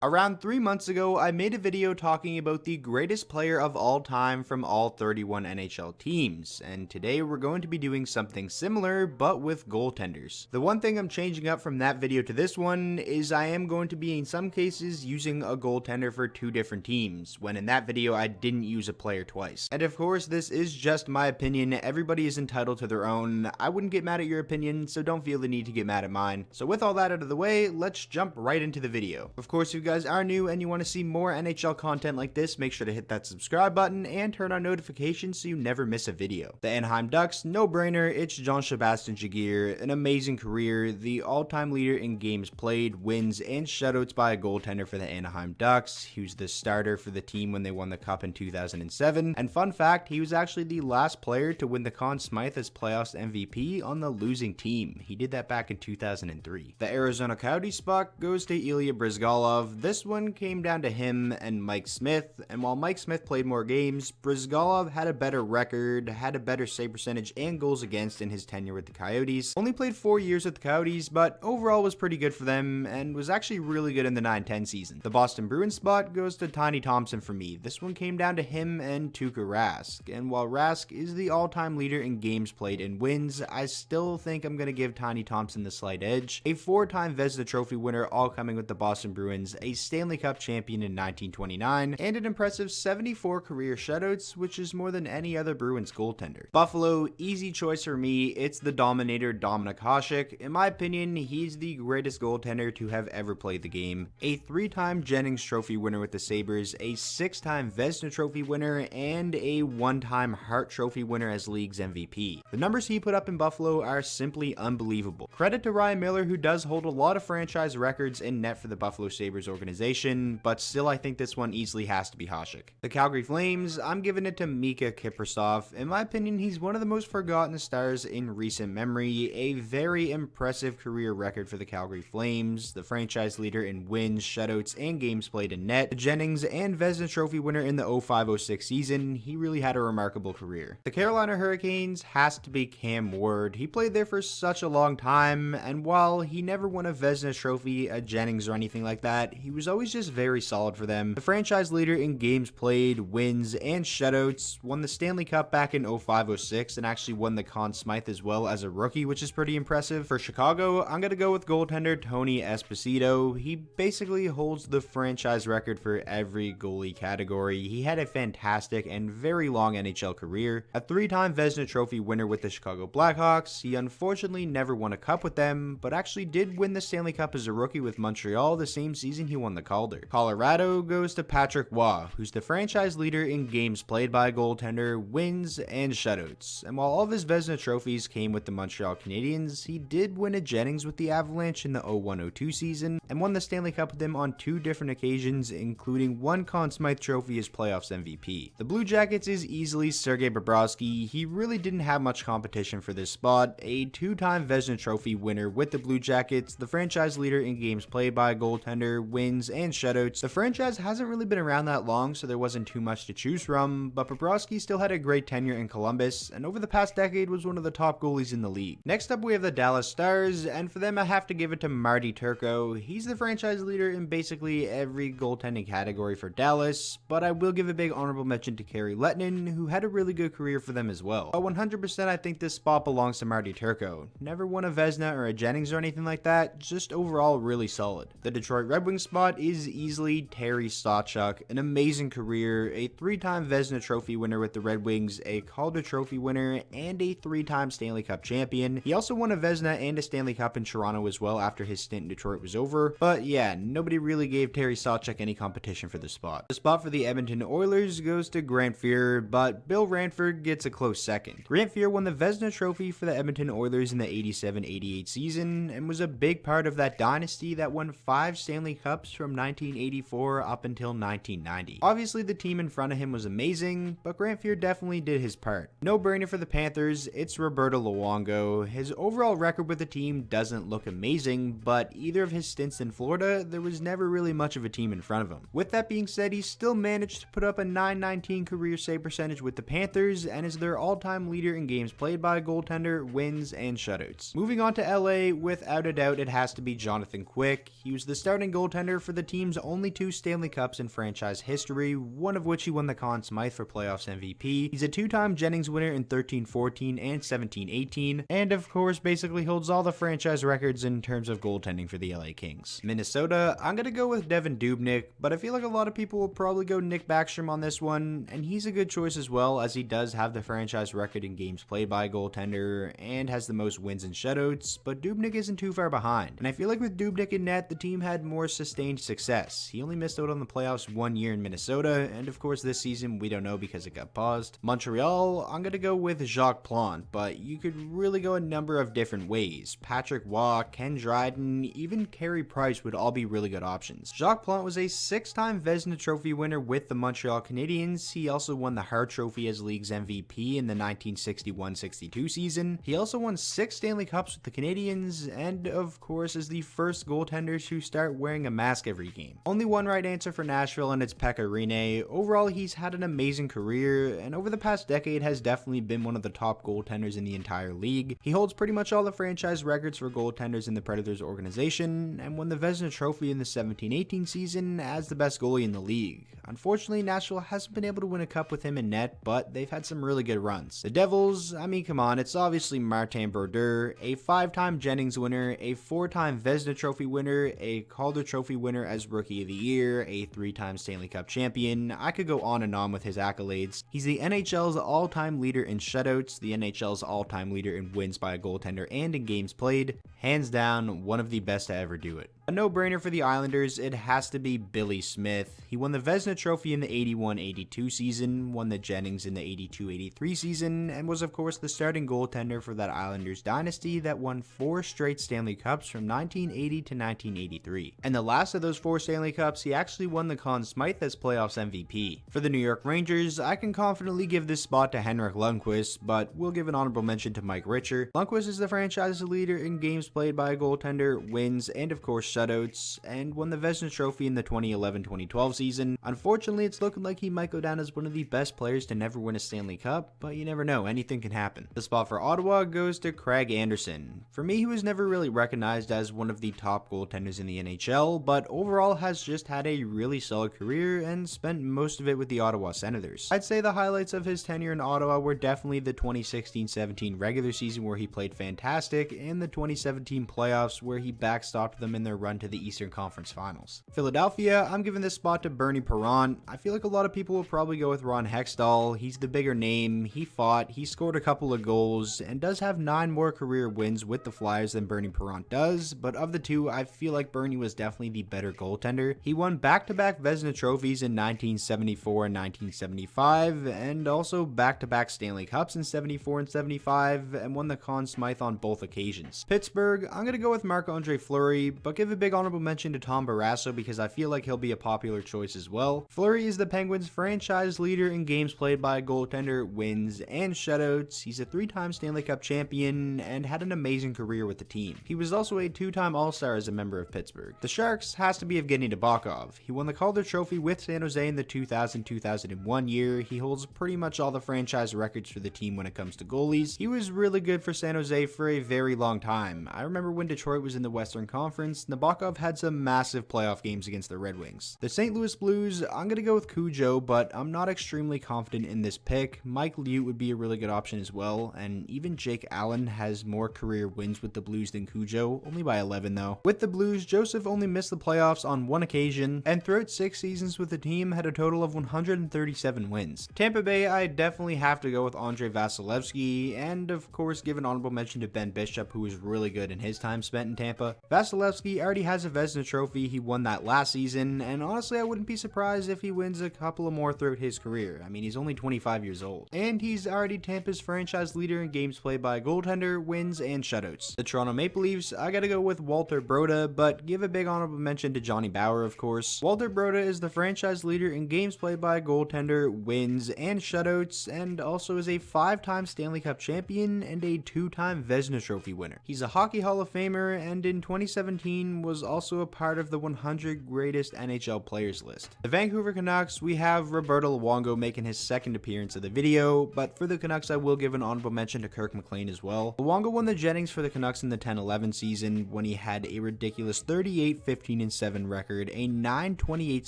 Around 3 months ago, I made a video talking about the greatest player of all time from all 31 NHL teams, and today we're going to be doing something similar, but with goaltenders. The one thing I'm changing up from that video to this one is I am going to be in some cases using a goaltender for 2 different teams, when in that video I didn't use a player twice. And of course, this is just my opinion, everybody is entitled to their own. I wouldn't get mad at your opinion, so don't feel the need to get mad at mine. So with all that out of the way, let's jump right into the video. Of course, if you guys are new and you want to see more NHL content like this, make sure to hit that subscribe button and turn on notifications so you never miss a video. The Anaheim Ducks, no brainer, it's Jean-Sebastien Giguere, an amazing career, the all-time leader in games played, wins, and shutouts by a goaltender for the Anaheim Ducks. He was the starter for the team when they won the Cup in 2007, and fun fact, he was actually the last player to win the Conn Smythe as playoffs MVP on the losing team. He did that back in 2003. The Arizona Coyotes spot goes to Ilya Bryzgalov. This one came down to him and Mike Smith, and while Mike Smith played more games, Bryzgalov had a better record, had a better save percentage and goals against in his tenure with the Coyotes. Only played 4 years with the Coyotes, but overall was pretty good for them and was actually really good in the 9-10 season. The Boston Bruins spot goes to Tiny Thompson for me. This one came down to him and Tuukka Rask, and while Rask is the all-time leader in games played and wins, I still think I'm going to give Tiny Thompson the slight edge. A 4-time Vezina Trophy winner, all coming with the Boston Bruins, a Stanley Cup champion in 1929, and an impressive 74 career shutouts, which is more than any other Bruins goaltender. Buffalo, easy choice for me, it's the Dominator Dominik Hasek. In my opinion, he's the greatest goaltender to have ever played the game. A 3-time Jennings Trophy winner with the Sabres, a 6-time Vezina Trophy winner, and a 1-time Hart Trophy winner as league's MVP. The numbers he put up in Buffalo are simply unbelievable. Credit to Ryan Miller, who does hold a lot of franchise records in net for the Buffalo Sabres organization, but still I think this one easily has to be Hasek. The Calgary Flames, I'm giving it to Mika Kiprasov. In my opinion, he's one of the most forgotten stars in recent memory. A very impressive career record for the Calgary Flames, the franchise leader in wins, shutouts, and games played in net. The Jennings and Vezina Trophy winner in the 05-06 season, he really had a remarkable career. The Carolina Hurricanes has to be Cam Ward. He played there for such a long time, and while he never won a Vezina Trophy, a Jennings, or anything like that, he was always just very solid for them. The franchise leader in games played, wins, and shutouts, won the Stanley Cup back in 05-06 and actually won the Conn Smythe as well as a rookie, which is pretty impressive. For Chicago, I'm going to go with goaltender Tony Esposito. He basically holds the franchise record for every goalie category. He had a fantastic and very long NHL career. A 3-time Vezina Trophy winner with the Chicago Blackhawks. He unfortunately never won a cup with them, but actually did win the Stanley Cup as a rookie with Montreal the same season he won the Calder. Colorado goes to Patrick Waugh, who's the franchise leader in games played by a goaltender, wins, and shutouts. And while all of his Vezina trophies came with the Montreal Canadiens, he did win a Jennings with the Avalanche in the 01-02 season, and won the Stanley Cup with them on 2 different occasions, including 1 Conn Smythe Trophy as playoffs MVP. The Blue Jackets is easily Sergei Bobrovsky. He really didn't have much competition for this spot. A 2-time Vezina Trophy winner with the Blue Jackets, the franchise leader in games played by a goaltender, wins, and shutouts. The franchise hasn't really been around that long, so there wasn't too much to choose from, but Bobrovsky still had a great tenure in Columbus, and over the past decade was one of the top goalies in the league. Next up we have the Dallas Stars, and for them I have to give it to Marty Turco. He's the franchise leader in basically every goaltending category for Dallas, but I will give a big honorable mention to Kari Lehtonen, who had a really good career for them as well. But 100% I think this spot belongs to Marty Turco. Never won a Vezina or a Jennings or anything like that, just overall really solid. The Detroit Red Wings spot is easily Terry SAWCHUK, an amazing career, a 3-time Vezina Trophy winner with the Red Wings, a Calder Trophy winner, and a 3-time Stanley Cup champion. He also won a Vezina and a Stanley Cup in Toronto as well after his stint in Detroit was over, but yeah, nobody really gave Terry SAWCHUK any competition for this spot. The spot for the Edmonton Oilers goes to Grant Fuhr, but Bill Ranford gets a close second. Grant Fuhr won the Vezina Trophy for the Edmonton Oilers in the 87-88 season, and was a big part of that dynasty that won 5 Stanley Cups from 1984 up until 1990. Obviously the team in front of him was amazing, but Grant Fuhr definitely did his part. No brainer for the Panthers, it's Roberto Luongo. His overall record with the team doesn't look amazing, but either of his stints in Florida, there was never really much of a team in front of him. With that being said, he still managed to put up a .919 career save percentage with the Panthers, and is their all-time leader in games played by a goaltender, wins, and shutouts. Moving on to LA, without a doubt it has to be Jonathan Quick. He was the starting goaltender goaltender for the team's only 2 Stanley Cups in franchise history, one of which he won the Conn Smythe for playoffs MVP. He's a 2-time Jennings winner in 13-14 and 17-18, and of course basically holds all the franchise records in terms of goaltending for the LA Kings. Minnesota, I'm gonna go with Devan Dubnyk, but I feel like a lot of people will probably go Nick Backstrom on this one, and he's a good choice as well, as he does have the franchise record in games played by a goaltender and has the most wins and shutouts, but Dubnyk isn't too far behind. And I feel like with Dubnyk in net, the team had more sustained success. He only missed out on the playoffs 1 year in Minnesota, and of course this season we don't know because it got paused. Montreal, I'm gonna go with Jacques Plante, but you could really go a number of different ways. Patrick Waugh, Ken Dryden, even Carey Price would all be really good options. Jacques Plante was a 6-time Vezina Trophy winner with the Montreal Canadiens. He also won the Hart Trophy as league's MVP in the 1961-62 season. He also won 6 Stanley Cups with the Canadiens, and of course is the first goaltender to start wearing a mask every game. Only one right answer for Nashville, and it's Pekka Rinne. Overall, he's had an amazing career, and over the past decade has definitely been one of the top goaltenders in the entire league. He holds pretty much all the franchise records for goaltenders in the Predators organization, and won the Vezina Trophy in the 17-18 season as the best goalie in the league. Unfortunately, Nashville hasn't been able to win a cup with him in net, but they've had some really good runs. The Devils, I mean, come on, it's obviously Martin Brodeur, a 5-time Jennings winner, a 4-time Vezina Trophy winner, a Calder Trophy winner as Rookie of the Year, a 3-time Stanley Cup champion. I could go on and on with his accolades. He's the NHL's all-time leader in shutouts, the NHL's all-time leader in wins by a goaltender and in games played. Hands down, one of the best to ever do it. A no-brainer for the Islanders, it has to be Billy Smith. He won the Vezina Trophy in the 81-82 season, won the Jennings in the 82-83 season, and was of course the starting goaltender for that Islanders dynasty that won 4 straight Stanley Cups from 1980 to 1983. And the last of those 4 Stanley Cups, he actually won the Conn Smythe as playoffs MVP. For the New York Rangers, I can confidently give this spot to Henrik Lundqvist, but we'll give an honorable mention to Mike Richer. Lundqvist is the franchise leader in games played by a goaltender, wins, and of course shutouts, and won the Vezina Trophy in the 2011-2012 season. Unfortunately, it's looking like he might go down as one of the best players to never win a Stanley Cup, but you never know, anything can happen. The spot for Ottawa goes to Craig Anderson. For me, he was never really recognized as one of the top goaltenders in the NHL, but overall has just had a really solid career and spent most of it with the Ottawa Senators. I'd say the highlights of his tenure in Ottawa were definitely the 2016-17 regular season where he played fantastic, and the 2017 playoffs where he backstopped them in their run to the Eastern Conference Finals. Philadelphia, I'm giving this spot to Bernie Parent. I feel like a lot of people will probably go with Ron Hextall. He's the bigger name, he fought, he scored a couple of goals, and does have 9 more career wins with the Flyers than Bernie Parent does, but of the two, I feel like Bernie was definitely the better goaltender. He won back-to-back Vezina trophies in 1974 and 1975, and also back-to-back Stanley Cups in 74 and 75, and won the Conn Smythe on both occasions. Pittsburgh, I'm gonna go with Marc-Andre Fleury, but give a big honorable mention to Tom Barrasso because I feel like he'll be a popular choice as well. Fleury is the Penguins' franchise leader in games played by a goaltender, wins, and shutouts. He's a 3-time Stanley Cup champion and had an amazing career with the team. He was also a 2-time All-Star as a member of Pittsburgh. The Sharks has to be Evgeny Nabokov. He won the Calder Trophy with San Jose in the 2000-2001 year. He holds pretty much all the franchise records for the team when it comes to goalies. He was really good for San Jose for a very long time. I remember when Detroit was in the Western Conference, Nabokov had some massive playoff games against the Red Wings. The St. Louis Blues, I'm going to go with Cujo, but I'm not extremely confident in this pick. Mike Liut would be a really good option as well, and even Jake Allen has more career wins with the Blues than Cujo, only by 11 though. With the Blues, Joseph only missed the playoffs on 1 occasion, and throughout 6 seasons with the team had a total of 137 wins. Tampa Bay, I definitely have to go with Andrei Vasilevsky, and of course give an honorable mention to Ben Bishop, who was really good in his time spent in Tampa. Vasilevsky already has a Vezina trophy, he won that last season, and honestly I wouldn't be surprised if he wins a couple of more throughout his career. I mean, he's only 25 years old. And he's already Tampa's franchise leader in games played by a goaltender, wins, and shutouts. The Toronto Maple Leafs, I gotta go with Walter Broda, but give a big honorable mention to Johnny Bower, of course. Walter Broda is the franchise leader in games played by a goaltender, wins, and shutouts, and also is a 5-time Stanley Cup champion and a 2-time Vezina Trophy winner. He's a Hockey Hall of Famer, and in 2017 season was also a part of the 100 greatest NHL players list. The Vancouver Canucks, we have Roberto Luongo making his second appearance of the video, but for the Canucks I will give an honorable mention to Kirk McLean as well. Luongo won the Jennings for the Canucks in the 10-11 season when he had a ridiculous 38-15-7 record, a .928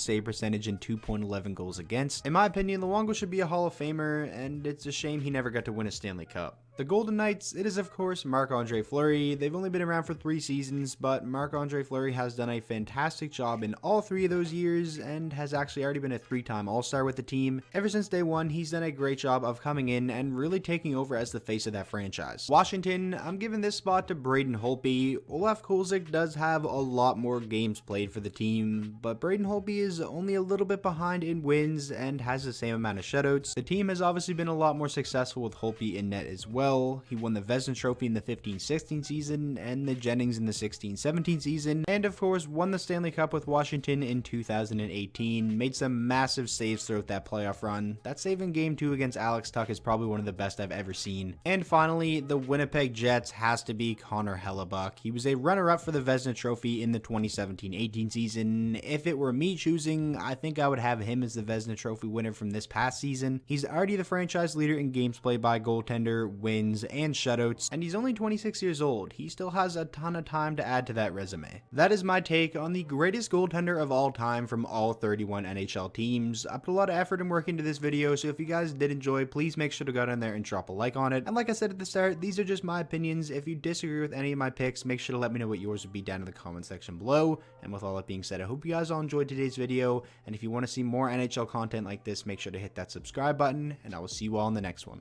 save percentage, and 2.11 goals against. In my opinion, Luongo should be a Hall of Famer, and it's a shame he never got to win a Stanley Cup. The Golden Knights, it is of course Marc-Andre Fleury. They've only been around for 3 seasons, but Marc-Andre Fleury has done a fantastic job in all 3 of those years and has actually already been a 3-time All-Star with the team. Ever since day one, he's done a great job of coming in and really taking over as the face of that franchise. Washington, I'm giving this spot to BRADen HOLTBY. Olaf Kolzig does have a lot more games played for the team, but BRADen HOLTBY is only a little bit behind in wins and has the same amount of shutouts. The team has obviously been a lot more successful with HOLTBY in net as well. He won the Vezina Trophy in the 15-16 season and the Jennings in the 16-17 season, and of course won the Stanley Cup with Washington in 2018, made some massive saves throughout that playoff run. That save in Game 2 against Alex Tuch is probably one of the best I've ever seen. And finally, the Winnipeg Jets has to be Connor Hellebuyck. He was a runner-up for the Vezina Trophy in the 2017-18 season. If it were me choosing, I think I would have him as the Vezina Trophy winner from this past season. He's already the franchise leader in games played by goaltender, wins, and shutouts, and he's only 26 years old. He still has a ton of time to add to that resume. That is my take on the greatest goaltender of all time from all 31 NHL teams. I put a lot of effort and work into this video, so if you guys did enjoy, please make sure to go down there and drop a like on it. And like I said at the start, these are just my opinions. If you disagree with any of my picks, make sure to let me know what yours would be down in the comment section below. And with all that being said, I hope you guys all enjoyed today's video, and if you want to see more NHL content like this, make sure to hit that subscribe button, and I will see you all in the next one.